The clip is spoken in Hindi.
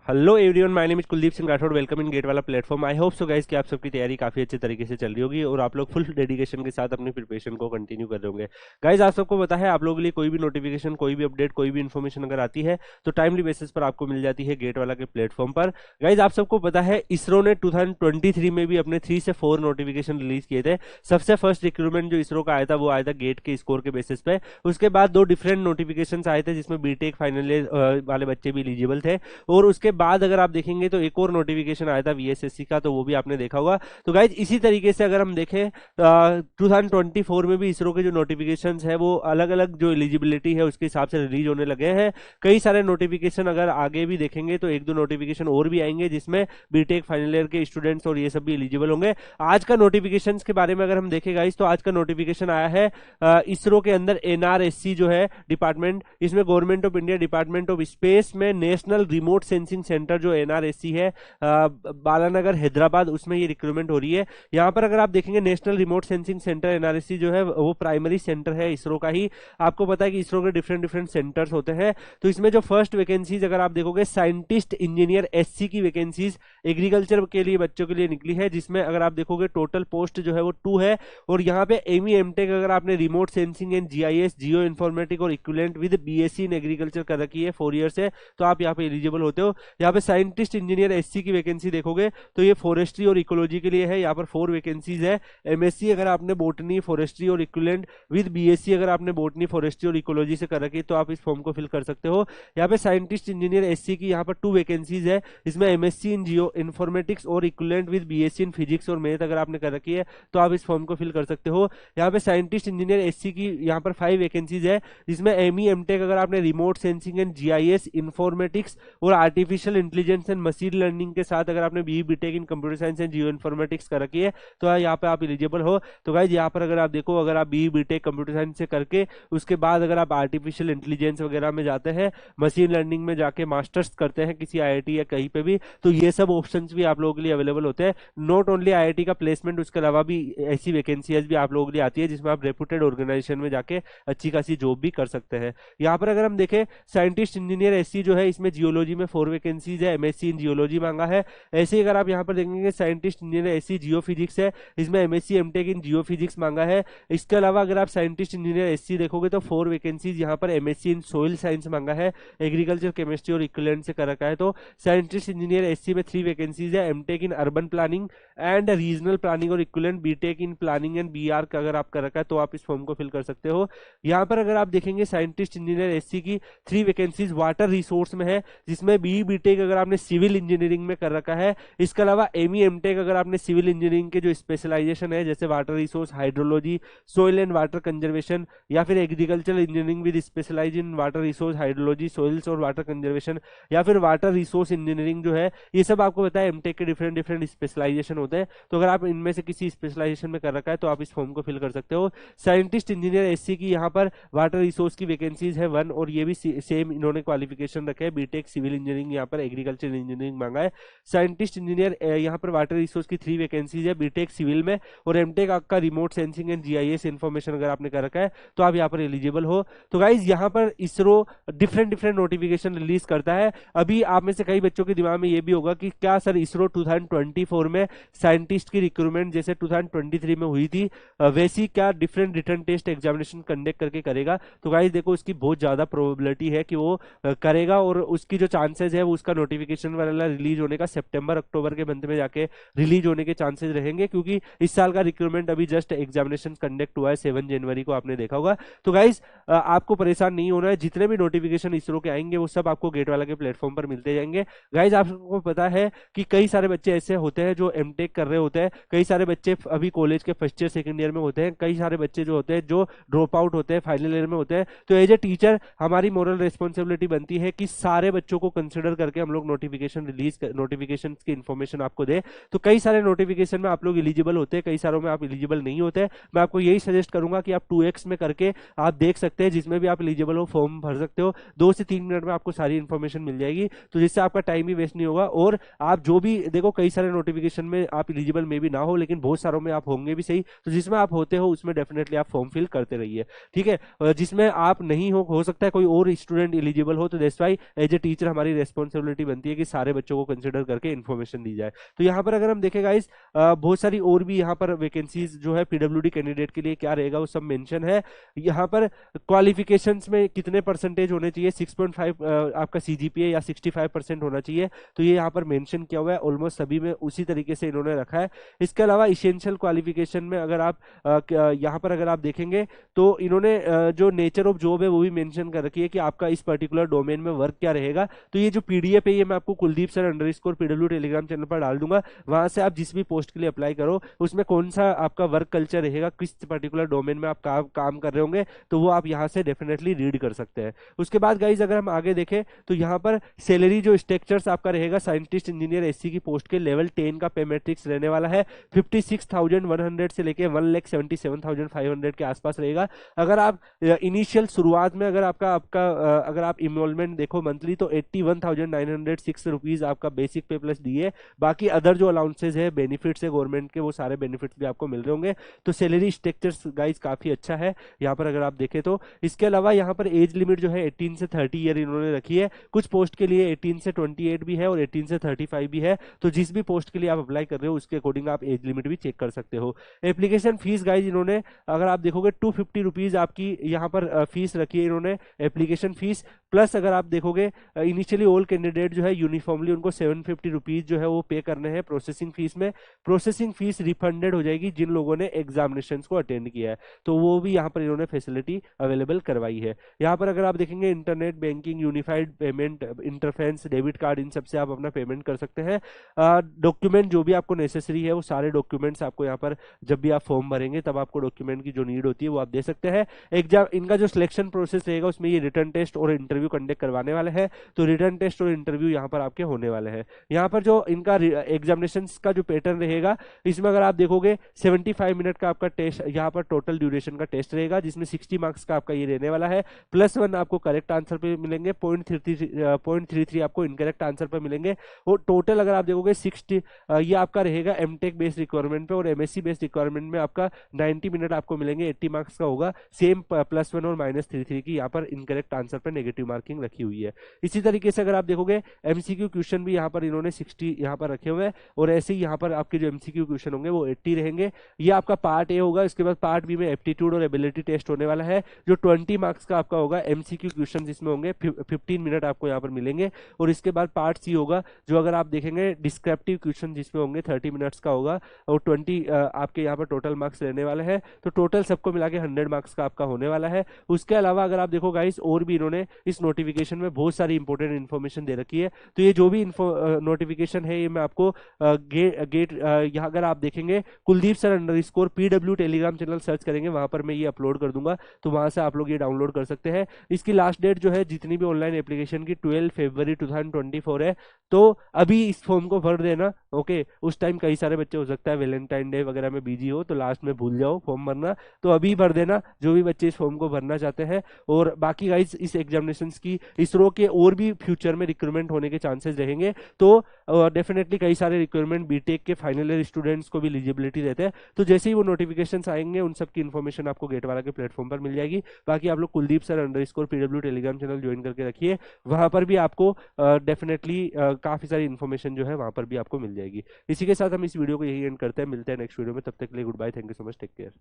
Hello everyone, my name is Kuldeep Singh Rathore. Welcome in GATE वाला platform. I hope so guys कि आप सबकी तैयारी काफी अच्छे तरीके से चल रही होगी और आप लोग फुल डेडिकेशन के साथ अपनी प्रिपरेशन को कंटिन्यू कर रहे होंगे। गाइस, आप सबको पता है, आप लोगों के लिए कोई भी नोटिफिकेशन, कोई भी अपडेट, कोई भी इन्फॉर्मेशन अगर आती है तो टाइमली बेसिस पर आपको मिल जाती है गेट वाला के प्लेटफॉर्म पर। गाइस, आप सबको पता है इसरो ने 2023 में भी अपने 3 से 4 नोटिफिकेशन रिलीज किए थे। सबसे फर्स्ट रिक्रूटमेंट जो इसरो का आया था वो आया था गेट के स्कोर के बेसिस पे। उसके बाद 2 डिफरेंट नोटिफिकेशन आए थे जिसमें बीटेक फाइनल ईयर वाले बच्चे भी एलिजिबल थे। और उसके बाद अगर आप देखेंगे तो एक और नोटिफिकेशन आया था वीएसएससी का, तो वो भी आपने देखा होगा। तो गाइज, इसी तरीके से अगर हम देखें 2024 में भी इसरो के जो नोटिफिकेशन है वो अलग अलग जो एलिजिबिलिटी है उसके हिसाब से रिलीज होने लगे हैं। कई सारे नोटिफिकेशन अगर आगे भी देखेंगे तो 1-2 नोटिफिकेशन और भी आएंगे जिसमें बीटेक फाइनल ईयर के स्टूडेंट्स और ये सब भी एलिजिबल होंगे। आज का नोटिफिकेशन के बारे में अगर हम देखें गाइज, तो आज का नोटिफिकेशन आया है इसरो के अंदर एनआरएससी जो है डिपार्टमेंट, इसमें government of India department of space में नेशनल रिमोट सेंसिंग सेंटर जो एनआरएससी है बालानगर हैदराबाद, उसमें ये रिक्रूटमेंट हो रही है। यहाँ पर अगर आप देखेंगे national remote sensing centre NRSC जो है वो प्राइमरी सेंटर है इसरो का ही। आपको पता है कि इसरो के डिफरेंट डिफरेंट सेंटर्स होते हैं। तो इसमें जो फर्स्ट वैकेंसीज अगर आप देखोगे साइंटिस्ट इंजीनियर एससी की वैकेंसीज एग्रीकल्चर के लिए बच्चों के लिए निकली है, जिसमें अगर आप देखोगे टोटल पोस्ट जो है वो 2 है। और यहाँ पे एमई एमटेक अगर आपने remote sensing and GIS geo informatic और equivalent with BSc in agriculture कर रखी है 4 ईयर से, तो आप यहाँ पे एलिजिबल होते हो। यहाँ पे साइंटिस्ट इंजीनियर एससी की वैकेंसी देखोगे तो ये फॉरेस्ट्री और इकोलॉजी के लिए है। यहाँ पर 4 वैकेंसीज है। एमएससी अगर आपने बोटनी फॉरेस्ट्री और इक्विवेलेंट विद बीएससी अगर आपने बोटनी फॉरेस्ट्री और इकोलॉजी से कर रखी है तो आप इस फॉर्म को फिल कर सकते हो। यहाँ पे साइंटिस्ट इंजीनियर एससी की यहाँ पर 2 वैकेंसीज है। इसमें एमएससी इन जियो इन्फॉर्मेटिक्स और equivalent with BSc in physics और मैथ अगर आपने कर रखी है तो आप इस फॉर्म को फिल कर सकते हो। यहाँ पे साइंटिस्ट इंजीनियर एससी की यहाँ पर 5 वैकेंसीज है, जिसमें एमई एमटेक अगर आपने remote sensing and GIS informatics और artificial intelligence and machine learning के साथ अगर आपने BE BTech in computer science and geo informatics कर रखी है तो यहाँ पे आप एलिजिबल हो। तो गाइज, यहाँ पर अगर आप देखो, अगर आप बीई बीटेक कंप्यूटर साइंस से करके उसके बाद अगर आप आर्टिफिशियल इंटेलिजेंस वगैरह में जाते हैं, मशीन लर्निंग में जाके मास्टर्स करते हैं किसी आईआईटी या कहीं पे भी, तो ये सब ऑप्शंस भी आप लोगों के लिए अवेलेबल होते हैं। नॉट ओनली आईआईटी का प्लेसमेंट, उसके अलावा भी ऐसी वैकेंसीज भी आप लोगों के लिए आती है जिसमें आप रेपुटेड ऑर्गेनाइजेशन में जाके अच्छी खासी जॉब भी कर सकते हैं। यहाँ पर अगर हम देखें साइंटिस्ट इंजीनियर एससी जो है इसमें जियोलॉजी में 4 वैकेंसीज है, एमएससी इन जियोलॉजी मांगा है। ऐसे ही अगर आप यहाँ पर देखेंगे scientist engineer SC geophysics है, इसमें MSc MTech in geophysics मांगा है। इसके अलावा अगर आप साइंटिस्ट इंजीनियर एससी देखोगे तो 4 वैकेंसीज यहाँ पर एमएससी इन सोइल साइंस मांगा है, एग्रीकल्चर केमिस्ट्री और इक्विवेलेंट से कर रखा है। तो साइंटिस्ट इंजीनियर एससी में 3 वैकेंसीज है। MTech in urban planning and regional planning और equivalent BTech in planning and BR का अगर आप कर रखा है तो आप इस फॉर्म को फिल कर सकते हो। यहाँ पर अगर आप देखेंगे साइंटिस्ट इंजीनियर एससी की 3 वैकेंसीज वाटर रिसोर्स में है, जिसमें बीई बीटेक अगर आपने सिविल इंजीनियरिंग में कर रखा है। इसके अलावा एमई एमटेक अगर आपने सिविल इंजीनियरिंग के जो स्पेशलाइजेशन है जैसे water resource hydrology soil and water conservation, या फिर agriculture engineering with specialise in water resource hydrology soils और वाटर कंजर्वेशन, या फिर वाटर रिसोर्स इंजीनियरिंग जो है, ये सब आपको पता है एमटेक के डिफरेंट डिफरेंट स्पेशलाइजेशन होते हैं। तो अगर आप इनमें से किसी स्पेशलाइजेशन में कर रखा है तो आप इस फॉर्म को फिल कर सकते हो। साइंटिस्ट इंजीनियर एससी की यहाँ पर वाटर रिसोर्स की वैकेंसीज है 1, और ये भी सेम इन्होंने क्वालिफिकेशन रखे है, बीटेक सिविल इंजीनियरिंग यहाँ पर एग्रीकल्चर इंजीनियरिंग मांगा है। साइंटिस्ट इंजीनियर यहाँ पर वाटर रिसोर्स की 3 वैकेंसीज है, बीटेक सिविल में, और एमटेक आपका remote sensing and GIS information अगर आपने कर रखा है तो आप यहाँ पर एलिजिबल हो। तो गाइज, यहाँ पर ISRO different different notification release करता है। अभी आप में से कई बच्चों के दिमाग में ये भी होगा कि क्या सर इसरो 2024 में साइंटिस्ट की रिक्रूटमेंट जैसे 2023 में हुई थी वैसी क्या different written test examination conduct करके करेगा? तो गाइज देखो, इसकी बहुत ज्यादा प्रोबेबिलिटी है कि वो करेगा, और उसकी जो चांसेस है वो उसका नोटिफिकेशन वाला रिलीज होने का सितंबर अक्टूबर के मंथ में जाके रिलीज होने के चांसेस रहेंगे, क्योंकि इस साल का रिक्रूटमेंट अभी जस्ट एग्जामिनेशन कंडक्ट हुआ है 7 जनवरी को, आपने देखा होगा। तो गाइज, आपको परेशान नहीं होना है, जितने भी नोटिफिकेशन इसरो के आएंगे वो सब आपको गेट वाला के प्लेटफॉर्म पर मिलते जाएंगे। गाइज, आपको पता है कि कई सारे बच्चे ऐसे होते हैं जो एमटेक कर रहे होते हैं, कई सारे बच्चे अभी कॉलेज के फर्स्ट ईयर सेकंड ईयर में होते हैं, कई सारे बच्चे जो होते हैं जो ड्रॉप आउट होते हैं फाइनल ईयर में होते हैं। तो एज ए टीचर हमारी मोरल रिस्पॉन्सिबिलिटी बनती है कि सारे बच्चों को कंसिडर करके हम लोग नोटिफिकेशन की इन्फॉर्मेशन आपको दे। तो कई सारे नोटिफिकेशन में आप लोग एलिजिबल होते हैं, कई सारों में आप एलिजिबल नहीं होते। मैं आपको यही सजेस्ट करूंगा कि आप 2x में करके आप देख सकते हैं, जिसमें भी आप एलिजिबल हो फॉर्म भर सकते हो। 2 से 3 मिनट में आपको सारी इन्फॉर्मेशन मिल जाएगी, तो जिससे आपका टाइम भी वेस्ट नहीं होगा। और आप जो भी देखो, कई सारे नोटिफिकेशन में आप एलिजिबल में भी ना हो, लेकिन बहुत सारों में आप होंगे भी सही, तो जिसमें आप होते हो उसमें डेफिनेटली आप फॉर्म फिल करते रहिए, ठीक है। जिसमें आप नहीं हो सकता है कोई और स्टूडेंट एलिजिबल हो, तो that's why as a teacher हमारी रेस्पॉन्सिबिलिटी रिस्पॉन्सिबिलिटी बनती है कि सारे बच्चों को कंसिडर करके इन्फॉर्मेशन दी जाए। तो यहाँ पर अगर हम देखें गाइस, बहुत सारी और भी यहाँ पर वैकेंसीज जो है पीडब्ल्यूडी कैंडिडेट के लिए क्या रहेगा वो सब मेंशन है। यहाँ पर क्वालिफिकेशंस में कितने परसेंटेज होने चाहिए, 6.5 आपका सीजीपीए या 65% होना चाहिए, तो ये यहाँ पर मेंशन किया हुआ है। ऑलमोस्ट सभी में उसी तरीके से इन्होंने रखा है। इसके अलावा इसेंशियल क्वालिफिकेशन में अगर आप यहाँ पर अगर आप देखेंगे तो इन्होंने जो नेचर ऑफ जॉब है वो भी मेंशन कर रखी है कि आपका इस पर्टिकुलर डोमेन में वर्क क्या रहेगा। तो ये जो पीडीएफ है ये मैं आपको Kuldeep sir underscore PW Telegram channel पर डाल दूंगा, वहां से आप जिस भी पोस्ट के लिए अप्लाई करो उसमें कौन सा आपका वर्क कल्चर रहेगा, किस पर्टिकुलर डोमेन में आप काम कर रहे होंगे, तो वो आप यहाँ से डेफिनेटली रीड कर सकते हैं। उसके बाद गाइज अगर हम आगे देखें तो यहाँ पर सैलरी जो स्ट्रक्चर्स आपका रहेगा, साइंटिस्ट इंजीनियर एससी की पोस्ट के लेवल 10 का पे मैट्रिक्स रहने वाला है 56,100 से लेके 1,77,500 के आसपास रहेगा। अगर आप इनिशियल शुरुआत में अगर अगर आप इनरोलमेंट देखो मंथली तो 81,906 रुपीज आपका बेसिक पे प्लस डी है। बाकी अदर जो अलाउंसेज है, बेनिफिट्स है गवर्नमेंट के, वो सारे बेनिफिट्स भी आपको मिल रहे होंगे। तो सैलरी स्ट्रक्चर्स गाइज काफी अच्छा है यहाँ पर अगर आप देखें तो। इसके अलावा यहाँ पर एज लिमिट जो है 18 से 30 ईयर इन्होंने रखी है। कुछ पोस्ट के लिए 18 से 28 भी है और 18 से 35 भी है। तो जिस भी पोस्ट के लिए आप अप्लाई कर रहे हो उसके अकॉर्डिंग आप एज लिमिट भी चेक कर सकते हो। एप्लीकेशन फीस गाइज इन्होंने अगर आप देखोगे 250 रुपीज आपकी यहाँ पर फीस रखी है इन्होंने एप्लीकेशन फीस। प्लस अगर आप देखोगे इनिशियली ऑल कैंडिडेट जो है यूनिफॉर्मली उनको 750 रुपीज जो है वो पे करने हैं प्रोसेसिंग फीस में। प्रोसेसिंग फीस रिफंडेड हो जाएगी जिन लोगों ने एग्जामिनेशन को अटेंड किया है, तो वो भी यहाँ पर इन्होंने फैसिलिटी अवेलेबल करवाई है। यहाँ पर अगर आप देखेंगे internet banking, unified payment interface, debit card, इन सब से आप अपना पेमेंट कर सकते हैं। डॉक्यूमेंट जो भी आपको नेसेसरी है वो सारे डॉक्यूमेंट्स आपको यहाँ पर जब भी आप फॉर्म भरेंगे तब आपको डॉक्यूमेंट की जो नीड होती है वो आप दे सकते हैं। एग्जाम इनका जो सिलेक्शन प्रोसेस रहेगा उसमें ये रिटर्न टेस्ट और इंटरव्यू कंडक्ट करवाने वाले हैं। तो रिटर्न टेस्ट और इंटरव्यू यहाँ पर आपके होने वाले हैं। यहाँ पर जो इनका एग्जामिनेशन का जो पैटर्न रहेगा इसमें अगर आप देखोगे 75 मिनट का आपका टेस्ट यहाँ पर टोटल ड्यूरेशन का टेस्ट रहेगा, जिसमें 60 मार्क्स का आपका ये रहने वाला है। +1 आपको करेक्ट आंसर पे मिलेंगे, 0.33 आपको इनकरेक्ट आंसर पर मिलेंगे। और टोटल अगर आप देखोगे 60 ये आपका रहेगा एमटेक बेस्ड रिक्वायरमेंट पे, और एमएससी बेस्ड रिक्वायरमेंट में आपका 90 मिनट आपको मिलेंगे, 80 मार्क्स का होगा। सेम +1 और -33 की यहाँ पर इनकरेक्ट आंसर पर नेगेटिव मार्किंग रखी हुई है। इसी तरीके से अगर आप देखोगे एमसीक्यू क्वेश्चन भी यहाँ पर इन्होंने 60 यहाँ पर रखे हुए हैं, और ऐसे ही यहाँ पर आपके जो एमसीक्यू क्वेश्चन होंगे वो 80 रहेंगे। ये आपका पार्ट ए होगा। इसके बाद पार्ट बी में एप्टीट्यूड और एबिलिटी टेस्ट होने वाला है जो 20 मार्क्स का आपका होगा। एमसीक्यू क्वेश्चन इसमें होंगे, 15 मिनट आपको यहाँ पर मिलेंगे। और इसके बाद पार्ट सी होगा जो अगर आप देखेंगे डिस्क्रिप्टिव क्वेश्चन जिसमें होंगे 30 मिनट्स का होगा, और 20 आपके यहाँ पर टोटल मार्क्स रहने वाले हैं। तो टोटल सबको मिला के 100 मार्क्स का आपका होने वाला है। उसके अलावा अगर आप देखो गाइस और भी इन्होंने इस नोटिफिकेशन में बहुत सारी इंपॉर्टेंट इन्फॉर्मेशन दे रखी है। तो ये जो भी नोटिफिकेशन है ये मैं आपको गेट यहाँ अगर आप देखेंगे Kuldeep sir underscore PW Telegram channel search करेंगे, वहां पर मैं ये अपलोड कर दूंगा, तो वहां से आप लोग ये डाउनलोड कर सकते हैं। इसकी लास्ट डेट जो है जितनी भी ऑनलाइन एप्लीकेशन की 12 फरवरी 2024 है। तो अभी इस फॉर्म को भर देना, ओके। उस टाइम कई सारे बच्चे हो सकता है वैलेंटाइन डे वगैरह में बिजी हो तो लास्ट में भूल जाओ फॉर्म भरना, तो अभी भर देना जो भी बच्चे इस फॉर्म को भरना चाहते हैं। और बाकी गाइस इस एग्जामिनेशन की इसरो के और भी फ्यूचर में रिक्रूटमेंट होने के चांसेस रहेंगे। तो डेफिनेटली कई सारे रिक्वायरमेंट बीटेक के फाइनल ईयर स्टूडेंट्स को भी एलिजिबिलिटी देते हैं। तो जैसे ही वो नोटिफिकेशंस आएंगे उन सब की इन्फॉर्मेशन आपको गेट वाला के प्लेटफॉर्म पर मिल जाएगी। बाकी आप लोग Kuldeep sir underscore PW Telegram channel join करके रखिए, वहां पर भी आपको डेफिनेटली काफी सारी इन्फॉर्मेशन जो है वहां पर भी आपको मिल जाएगी। इसी के साथ हम इस वीडियो को यही एंड करते हैं, मिलते हैं नेक्स्ट वीडियो में। तब तक के लिए goodbye, thank you so much, take care.